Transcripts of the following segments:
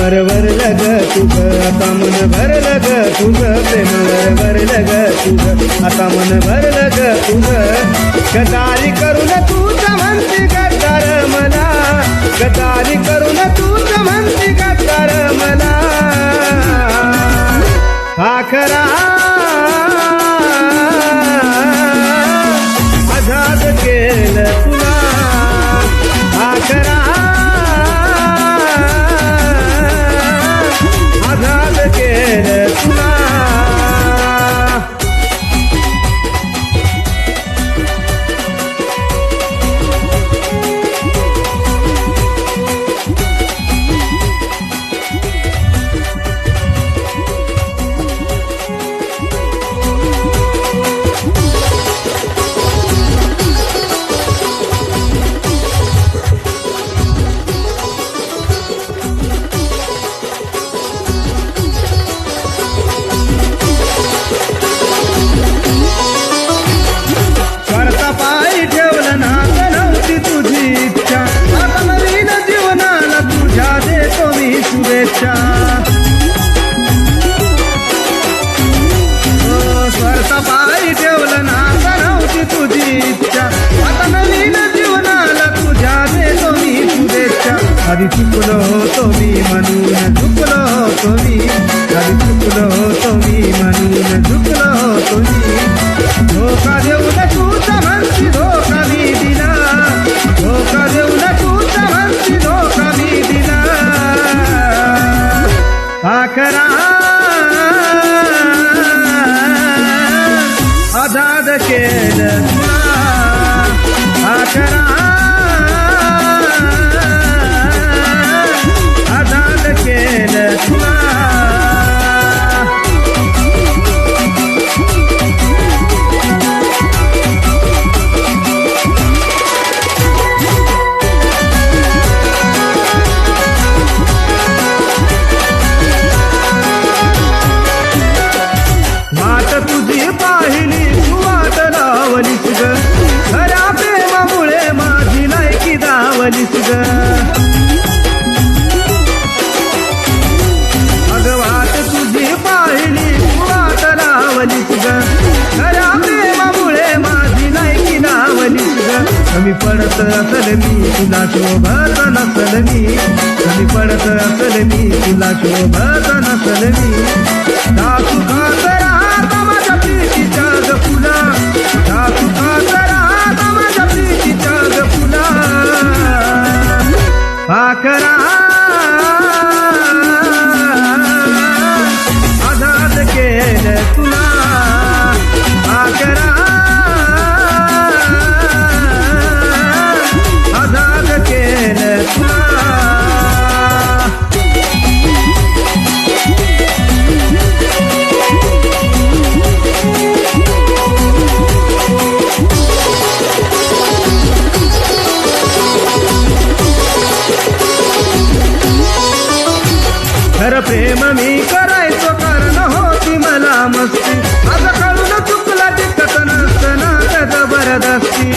प्रेमावर भरलं ग तुझं, आता मन भरलं ग तुझं, प्रेमावर भरलं ग तुझं, आता मन भरलं ग तुझं. गदारी करून तूच म्हणती गद्दार मला, गदारी करून तूच म्हणती गद्दार मला. आखरा आझाद केलं तुला, आखरा आझाद केलं तुला. स्वार्थ पायी ठेवलं ना नव्हती तुझी इच्छा, आता नवीन जीवनाला तुझ्या देतो मी शुभेच्छा. आधी चुकलो होतो मी म्हणून झुकलो होतो मी, आधी चुकलो होतो मी म्हणून झुकलो होतो मी. धोका देऊन तूच म्हणती धोका मी दिला, धोका देऊन तूच म्हणती धोका मी दिला. आखरा आझाद केलं तुला, आखरा आझाद केलं तुला. वाट तुझी पाहिली तू वाट लावलीस ग, खऱ्या प्रेमामुळे माझी लायकी दावलीस ग. अग वाट तुझी पाहिली तू वाट लावलीस ग, खऱ्या प्रेमामुळे माझी लायकी दावलीस ग. कमी पडत असल मी तुला शोभत नसल मी, कमी पडत असल मी तुला शोभत नसल मी. दासू खातरा माझ्या प्रीतीच्या ग फुला, दासू खातरा माझ्या प्रीतीच्या ग फुला. आखरा आझाद केलं तुला, आखरा आझाद केलं तुला. खरं प्रेम मी करायचो कारण होती मला मस्ती, आज कळून चुकला टिकत नसताना त्या जबरदस्ती.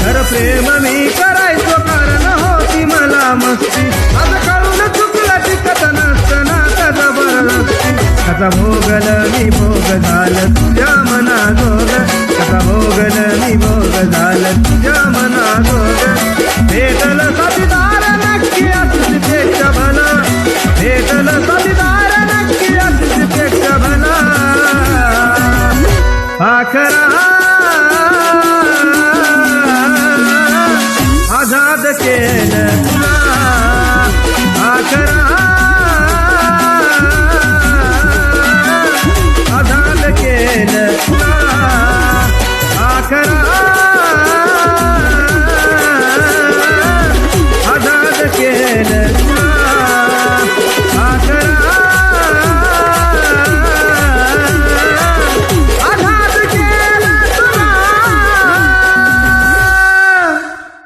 खरं प्रेम मी करायचो कारण होती मला मस्ती, आज कळून चुकला टिकत नसताना त्या जबरदस्ती. कसा भोगल मी भोग झालं तुझ्या मना जोग, कसा भोगल मी भोग झालं तुझ्या मना जोग. भेटलं साथीदार नक्की असलीच पेक्षा भला, भेटलं साथीदार नक्की असलीच पेक्षा भला. आखरा आझाद केलं